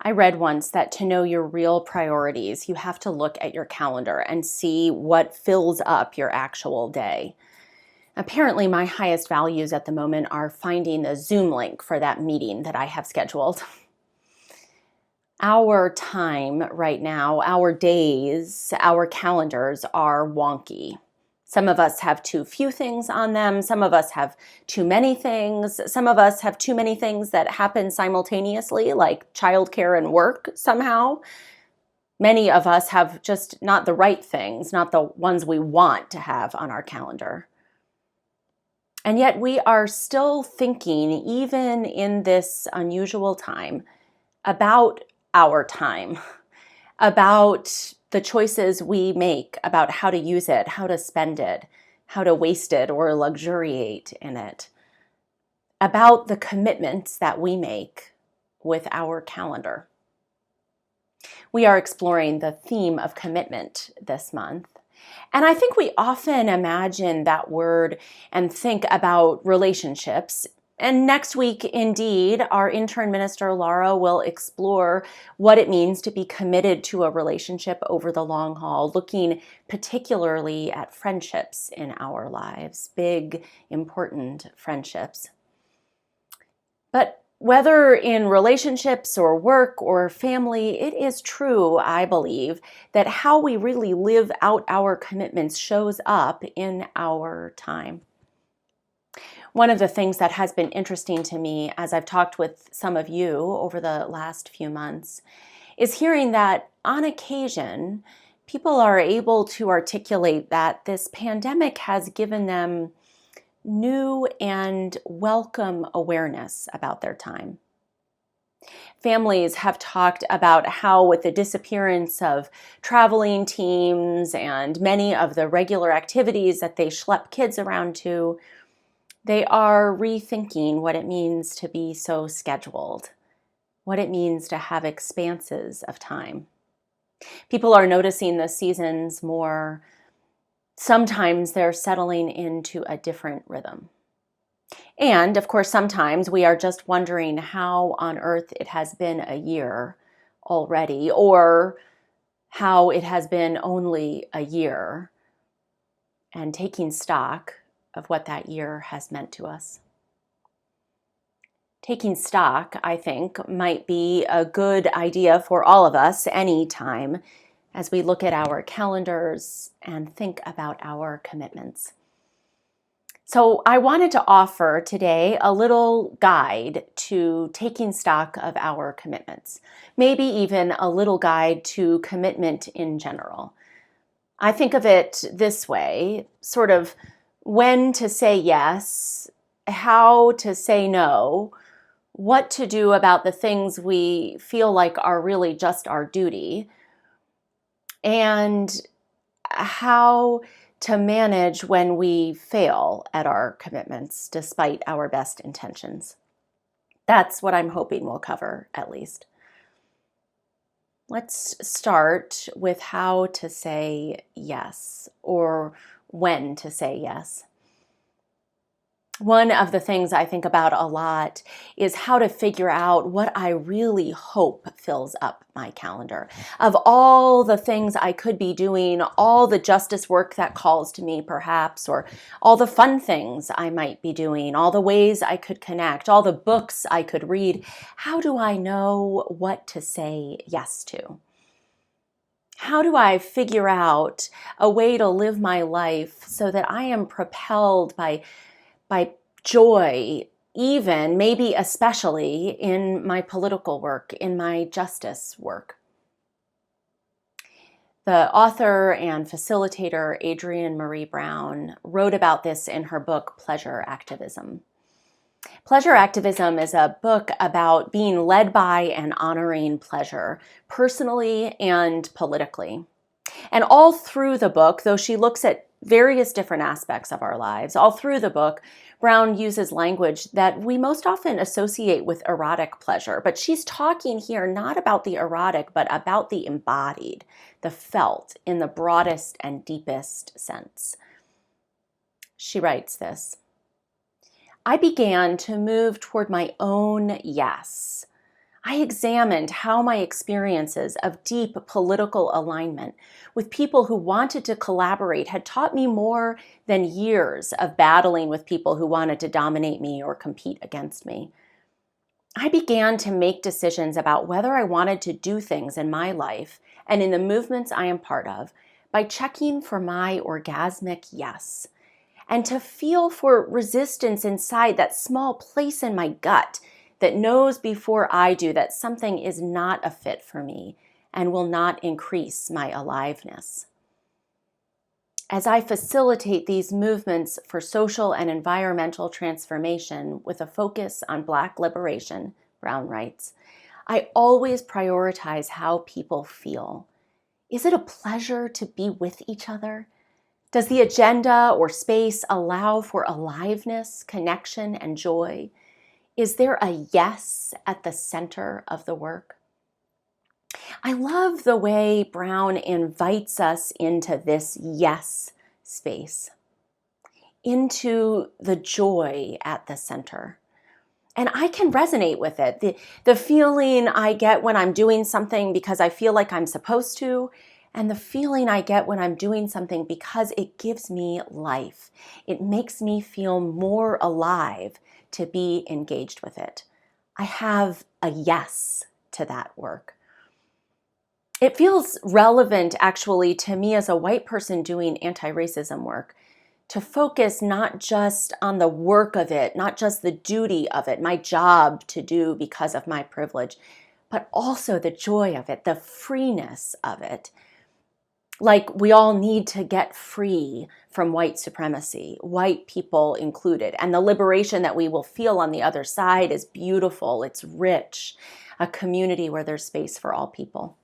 I read once that to know your real priorities, you have to look at your calendar and see what fills up your actual day. Apparently, my highest values at the moment are finding the Zoom link for that meeting that I have scheduled. Our time right now, our days, our calendars are wonky. Some of us have too few things on them. Some of us have too many things. Some of us have too many things that happen simultaneously, like childcare and work somehow. Many of us have just not the right things, not the ones we want to have on our calendar. And yet we are still thinking, even in this unusual time, about our time, about the choices we make about how to use it, how to spend it, how to waste it or luxuriate in it, about the commitments that we make with our calendar. We are exploring the theme of commitment this month. And I think we often imagine that word and think about relationships. And next week, indeed, our intern minister, Laura, will explore what it means to be committed to a relationship over the long haul, looking particularly at friendships in our lives, big, important friendships. But whether in relationships or work or family, it is true, I believe, that how we really live out our commitments shows up in our time. One of the things that has been interesting to me as I've talked with some of you over the last few months is hearing that on occasion, people are able to articulate that this pandemic has given them new and welcome awareness about their time. Families have talked about how with the disappearance of traveling teams and many of the regular activities that they schlep kids around to, they are rethinking what it means to be so scheduled, what it means to have expanses of time. People are noticing the seasons more. Sometimes they're settling into a different rhythm. And of course, sometimes we are just wondering how on earth it has been a year already, or how it has been only a year, and taking stock of what that year has meant to us. Taking stock, I think, might be a good idea for all of us anytime as we look at our calendars and think about our commitments. So I wanted to offer today a little guide to taking stock of our commitments, maybe even a little guide to commitment in general. I think of it this way, sort of when to say yes, how to say no, what to do about the things we feel like are really just our duty, and how to manage when we fail at our commitments despite our best intentions. That's what I'm hoping we'll cover, at least. Let's start with how to say yes, or when to say yes. One of the things I think about a lot is how to figure out what I really hope fills up my calendar. Of all the things I could be doing, all the justice work that calls to me perhaps, or all the fun things I might be doing, all the ways I could connect, all the books I could read, how do I know what to say yes to? How do I figure out a way to live my life so that I am propelled by joy, even, maybe especially, in my political work, in my justice work? The author and facilitator Adreinne Maree Brown wrote about this in her book, Pleasure Activism. Pleasure Activism is a book about being led by and honoring pleasure, personally and politically. And all through the book, though she looks at various different aspects of our lives, all through the book, Brown uses language that we most often associate with erotic pleasure. But she's talking here not about the erotic, but about the embodied, the felt in the broadest and deepest sense. She writes this: I began to move toward my own yes. I examined how my experiences of deep political alignment with people who wanted to collaborate had taught me more than years of battling with people who wanted to dominate me or compete against me. I began to make decisions about whether I wanted to do things in my life and in the movements I am part of by checking for my orgasmic yes, and to feel for resistance inside that small place in my gut that knows before I do that something is not a fit for me and will not increase my aliveness. As I facilitate these movements for social and environmental transformation with a focus on Black liberation, brown rights, I always prioritize how people feel. Is it a pleasure to be with each other? Does the agenda or space allow for aliveness, connection, and joy? Is there a yes at the center of the work? I love the way Brown invites us into this yes space, into the joy at the center. And I can resonate with it. The feeling I get when I'm doing something because I feel like I'm supposed to, and the feeling I get when I'm doing something because it gives me life. It makes me feel more alive to be engaged with it. I have a yes to that work. It feels relevant, actually, to me as a white person doing anti-racism work, to focus not just on the work of it, not just the duty of it, my job to do because of my privilege, but also the joy of it, the freeness of it. Like, we all need to get free from white supremacy, white people included. And the liberation that we will feel on the other side is beautiful. It's rich, a community where there's space for all people.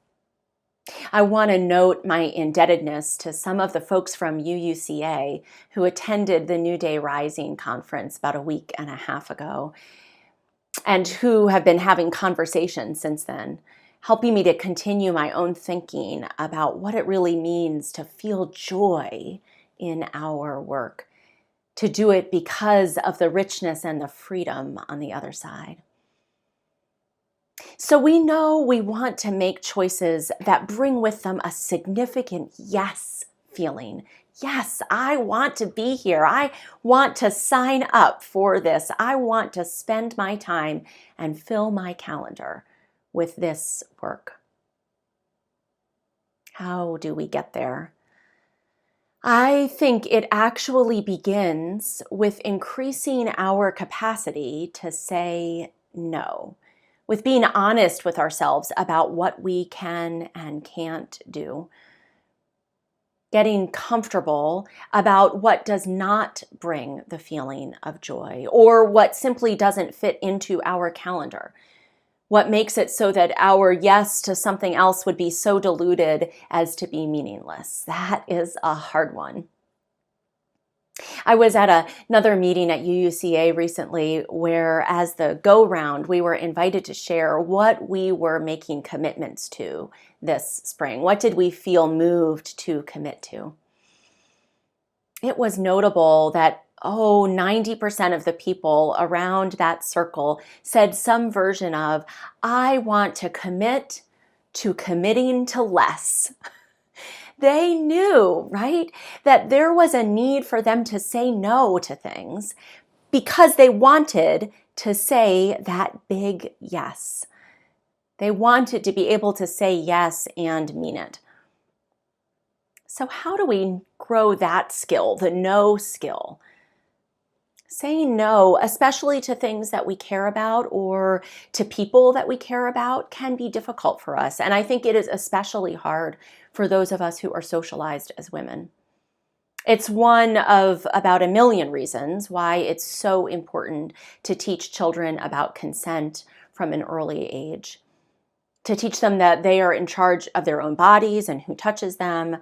I want to note my indebtedness to some of the folks from UUCA who attended the New Day Rising conference about a week and a half ago, and who have been having conversations since then, helping me to continue my own thinking about what it really means to feel joy in our work, to do it because of the richness and the freedom on the other side. So we know we want to make choices that bring with them a significant yes feeling. Yes, I want to be here. I want to sign up for this. I want to spend my time and fill my calendar with this work. How do we get there? I think it actually begins with increasing our capacity to say no, with being honest with ourselves about what we can and can't do, getting comfortable about what does not bring the feeling of joy or what simply doesn't fit into our calendar. What makes it so that our yes to something else would be so diluted as to be meaningless? That is a hard one. I was at another meeting at UUCA recently where, as the go-round, we were invited to share what we were making commitments to this spring. What did we feel moved to commit to? It was notable that 90% of the people around that circle said some version of, I want to commit to committing to less. They knew, right, that there was a need for them to say no to things because they wanted to say that big yes. They wanted to be able to say yes and mean it. So how do we grow that skill, the no skill? Saying no, especially to things that we care about or to people that we care about, can be difficult for us. And I think it is especially hard for those of us who are socialized as women. It's one of about 1 million reasons why it's so important to teach children about consent from an early age, to teach them that they are in charge of their own bodies and who touches them,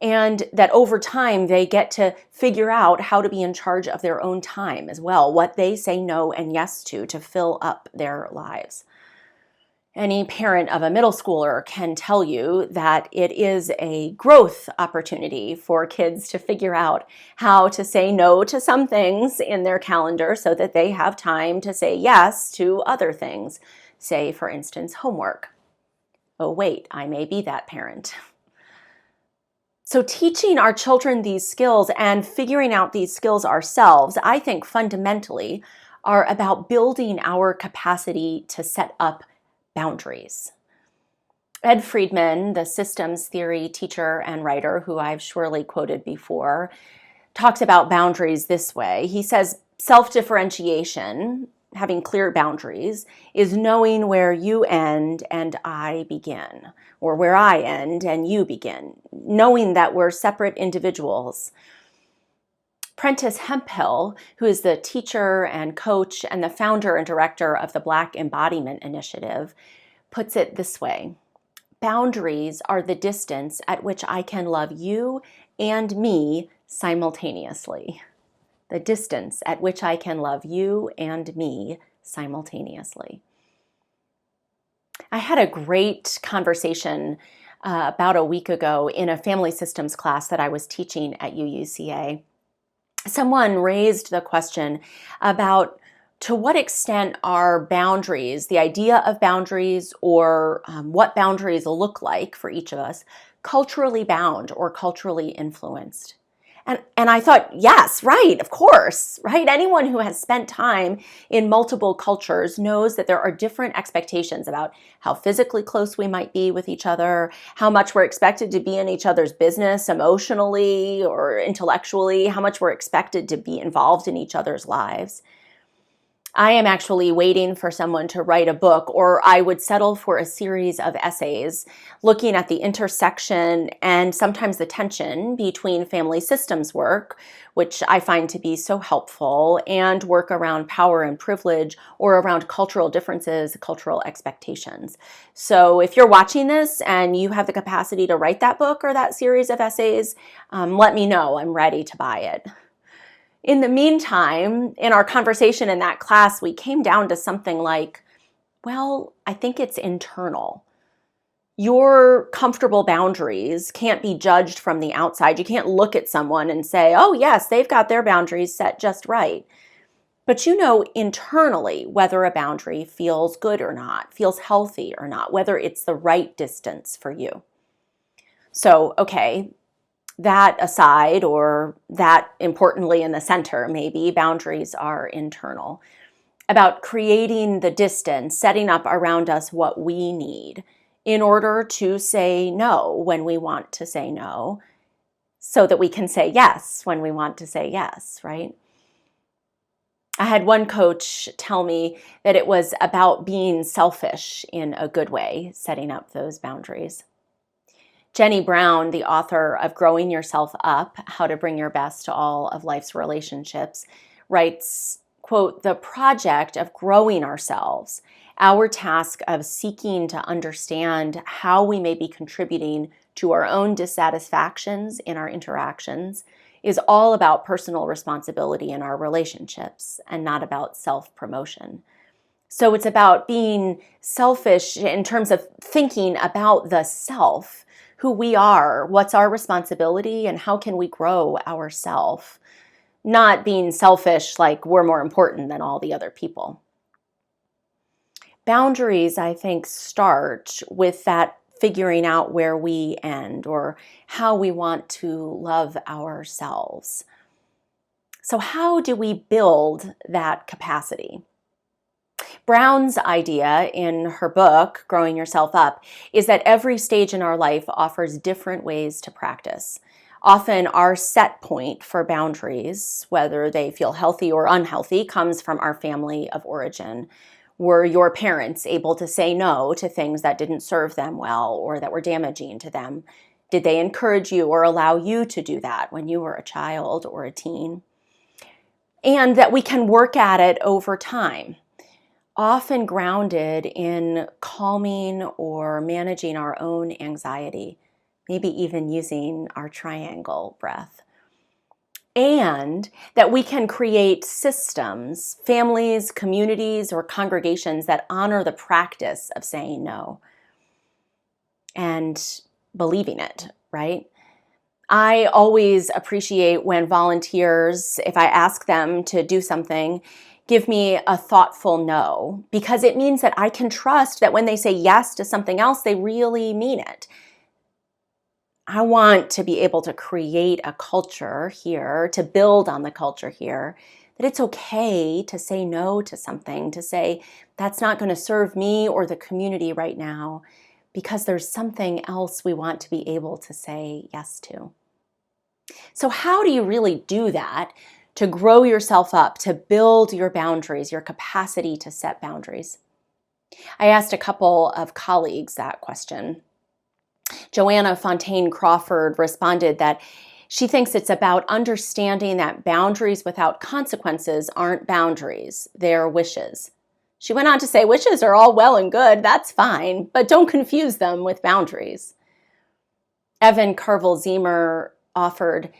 and that over time they get to figure out how to be in charge of their own time as well, what they say no and yes to fill up their lives. Any parent of a middle schooler can tell you that it is a growth opportunity for kids to figure out how to say no to some things in their calendar so that they have time to say yes to other things, say, for instance, homework. Oh, wait, I may be that parent. So teaching our children these skills and figuring out these skills ourselves, I think fundamentally are about building our capacity to set up boundaries. Ed Friedman, the systems theory teacher and writer who I've surely quoted before, talks about boundaries this way. He says, self-differentiation, having clear boundaries, is knowing where you end and I begin, or where I end and you begin, knowing that we're separate individuals. Prentice Hemphill, who is the teacher and coach and the founder and director of the Black Embodiment Initiative, puts it this way: boundaries are the distance at which I can love you and me simultaneously. The distance at which I can love you and me simultaneously. I had a great conversation about a week ago in a family systems class that I was teaching at UUCA. Someone raised the question about to what extent are boundaries, the idea of boundaries or what boundaries look like for each of us, culturally bound or culturally influenced. And I thought, yes, right, of course, right? Anyone who has spent time in multiple cultures knows that there are different expectations about how physically close we might be with each other, how much we're expected to be in each other's business emotionally or intellectually, how much we're expected to be involved in each other's lives. I am actually waiting for someone to write a book, or I would settle for a series of essays looking at the intersection and sometimes the tension between family systems work, which I find to be so helpful, and work around power and privilege or around cultural differences, cultural expectations. So if you're watching this and you have the capacity to write that book or that series of essays, let me know. I'm ready to buy it. In the meantime, in our conversation in that class, we came down to something like, well, I think it's internal. Your comfortable boundaries can't be judged from the outside. You can't look at someone and say, oh, yes, they've got their boundaries set just right. But you know internally whether a boundary feels good or not, feels healthy or not, whether it's the right distance for you. So, okay, that aside, or that importantly in the center, maybe boundaries are internal, about creating the distance, setting up around us what we need in order to say no when we want to say no, so that we can say yes when we want to say yes, right? I had one coach tell me that it was about being selfish in a good way, setting up those boundaries. Jenny Brown, the author of Growing Yourself Up, How to Bring Your Best to All of Life's Relationships, writes, quote, the project of growing ourselves, our task of seeking to understand how we may be contributing to our own dissatisfactions in our interactions, is all about personal responsibility in our relationships and not about self-promotion. So it's about being selfish in terms of thinking about the self, who we are, what's our responsibility, and how can we grow ourself, not being selfish like we're more important than all the other people. Boundaries, I think, start with that figuring out where we end or how we want to love ourselves. So how do we build that capacity? Brown's idea in her book, Growing Yourself Up, is that every stage in our life offers different ways to practice. Often our set point for boundaries, whether they feel healthy or unhealthy, comes from our family of origin. Were your parents able to say no to things that didn't serve them well or that were damaging to them? Did they encourage you or allow you to do that when you were a child or a teen? And that we can work at it over time, often grounded in calming or managing our own anxiety, maybe even using our triangle breath. And that we can create systems, families, communities, or congregations that honor the practice of saying no and believing it, right? I always appreciate when volunteers, if I ask them to do something, give me a thoughtful no, because it means that I can trust that when they say yes to something else, they really mean it. I want to be able to create a culture here, to build on the culture here, that it's okay to say no to something, to say that's not going to serve me or the community right now, because there's something else we want to be able to say yes to. So how do you really do that to grow yourself up, to build your boundaries, your capacity to set boundaries? I asked a couple of colleagues that question. Joanna Fontaine Crawford responded that she thinks it's about understanding that boundaries without consequences aren't boundaries, they're wishes. She went on to say, wishes are all well and good, that's fine, but don't confuse them with boundaries. Evan Carvel-Ziemer offered,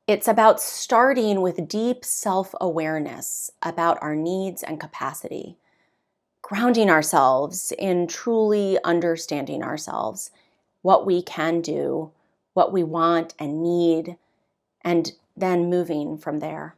it's about starting with deep self-awareness about our needs and capacity, grounding ourselves in truly understanding ourselves, what we can do, what we want and need, and then moving from there.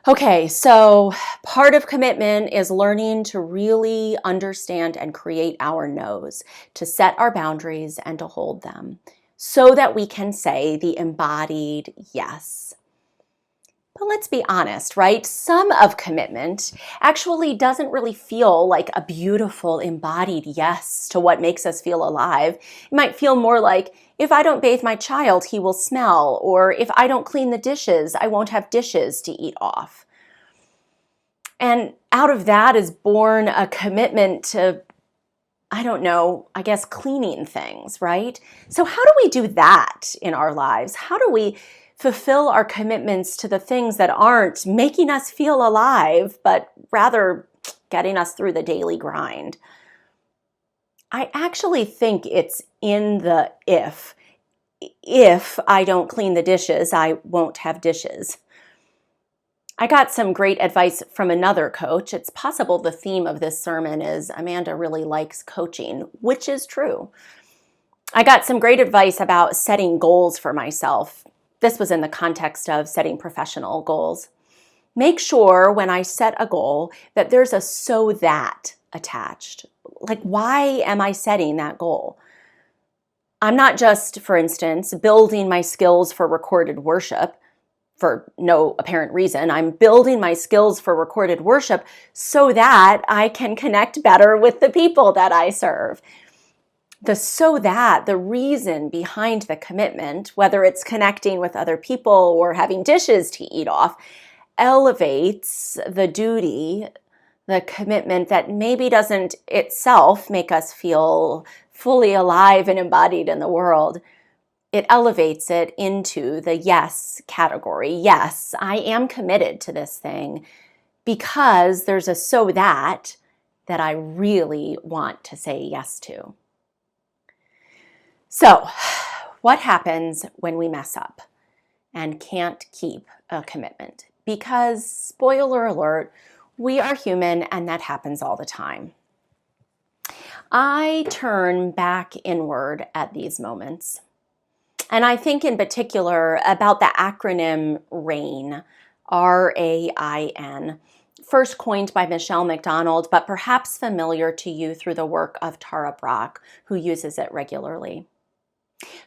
Okay, so part of commitment is learning to really understand and create our no's, to set our boundaries and to hold them, so that we can say the embodied yes. But let's be honest, right? Some of commitment actually doesn't really feel like a beautiful embodied yes to what makes us feel alive. It might feel more like, if I don't bathe my child, he will smell, or if I don't clean the dishes, I won't have dishes to eat off. And out of that is born a commitment to, I don't know, I guess cleaning things, right? So how do we do that in our lives? How do we fulfill our commitments to the things that aren't making us feel alive, but rather getting us through the daily grind? I actually think it's in the if. If I don't clean the dishes, I won't have dishes. I got some great advice from another coach. It's possible the theme of this sermon is Amanda really likes coaching, which is true. I got some great advice about setting goals for myself. This was in the context of setting professional goals. Make sure when I set a goal that there's a so that attached. Like, why am I setting that goal? I'm not just, for instance, building my skills for recorded worship for no apparent reason. I'm building my skills for recorded worship so that I can connect better with the people that I serve. The reason behind the commitment, whether it's connecting with other people or having dishes to eat off, elevates the duty, the commitment that maybe doesn't itself make us feel fully alive and embodied in the world. It elevates it into the yes category. Yes, I am committed to this thing because there's a so that I really want to say yes to. So, what happens when we mess up and can't keep a commitment? Because, spoiler alert, we are human and that happens all the time. I turn back inward at these moments. And I think in particular about the acronym RAIN, R-A-I-N, first coined by Michelle McDonald, but perhaps familiar to you through the work of Tara Brach, who uses it regularly.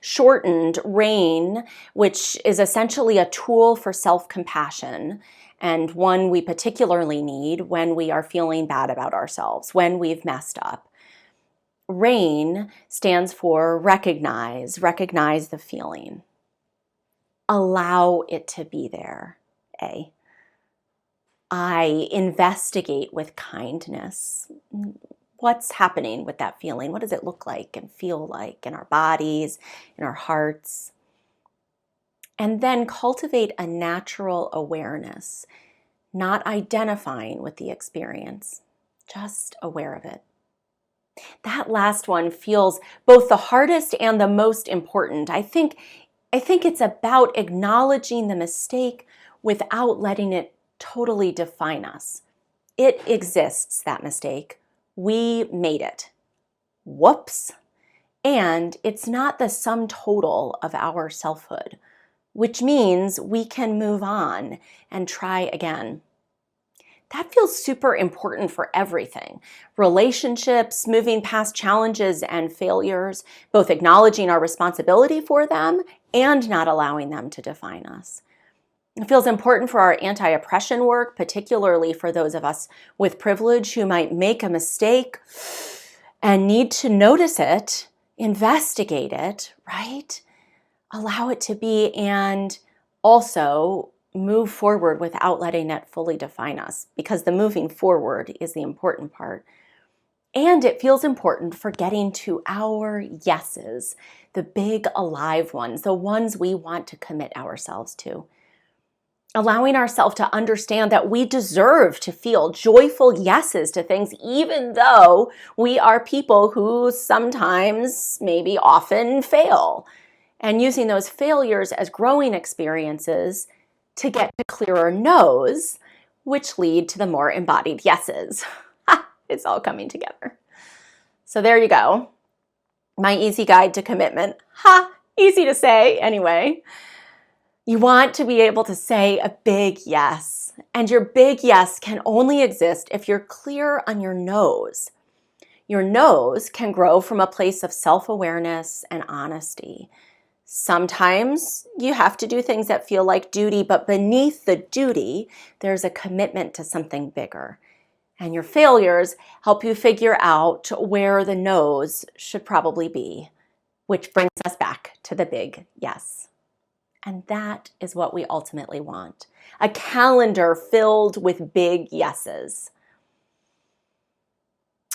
Shortened, RAIN, which is essentially a tool for self-compassion and one we particularly need when we are feeling bad about ourselves, when we've messed up. RAIN stands for recognize the feeling. Allow it to be there, A. I investigate with kindness. What's happening with that feeling? What does it look like and feel like in our bodies, in our hearts? And then cultivate a natural awareness, not identifying with the experience, just aware of it. That last one feels both the hardest and the most important. I think it's about acknowledging the mistake without letting it totally define us. It exists, that mistake. We made it. Whoops. And it's not the sum total of our selfhood, which means we can move on and try again. That feels super important for everything. Relationships, moving past challenges and failures, both acknowledging our responsibility for them and not allowing them to define us. It feels important for our anti-oppression work, particularly for those of us with privilege who might make a mistake and need to notice it, investigate it, right? Allow it to be, and also move forward without letting it fully define us, because the moving forward is the important part. And it feels important for getting to our yeses, the big alive ones, the ones we want to commit ourselves to. Allowing ourselves to understand that we deserve to feel joyful yeses to things, even though we are people who sometimes, maybe often, fail. And using those failures as growing experiences to get to clearer no's, which lead to the more embodied yeses. It's all coming together. So there you go. My easy guide to commitment. Easy to say anyway. You want to be able to say a big yes. And your big yes can only exist if you're clear on your no's. Your no's can grow from a place of self-awareness and honesty. Sometimes you have to do things that feel like duty, but beneath the duty, there's a commitment to something bigger. And your failures help you figure out where the no's should probably be, which brings us back to the big yes. And that is what we ultimately want. A calendar filled with big yeses.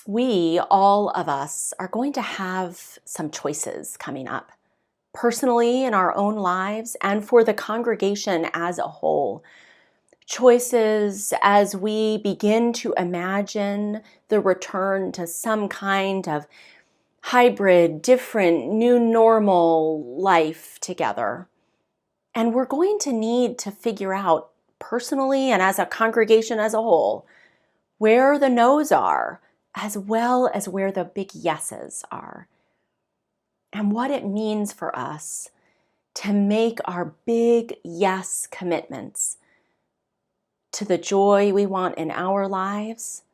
We, all of us, are going to have some choices coming up, personally in our own lives and for the congregation as a whole. Choices as we begin to imagine the return to some kind of hybrid, different, new normal life together. And we're going to need to figure out personally and as a congregation as a whole where the no's are, as well as where the big yeses are. And what it means for us to make our big yes commitments to the joy we want in our lives,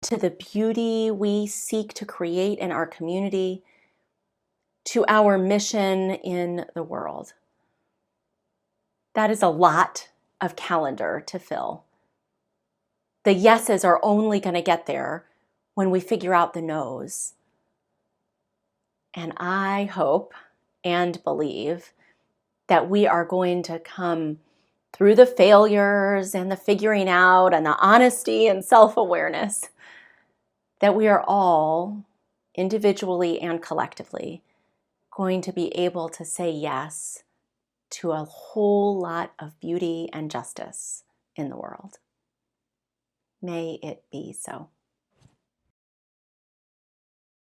to the beauty we seek to create in our community, to our mission in the world. That is a lot of calendar to fill. The yeses are only going to get there when we figure out the no's. And I hope and believe that we are going to come through the failures and the figuring out and the honesty and self-awareness, that we are all, individually and collectively, going to be able to say yes to a whole lot of beauty and justice in the world. May it be so.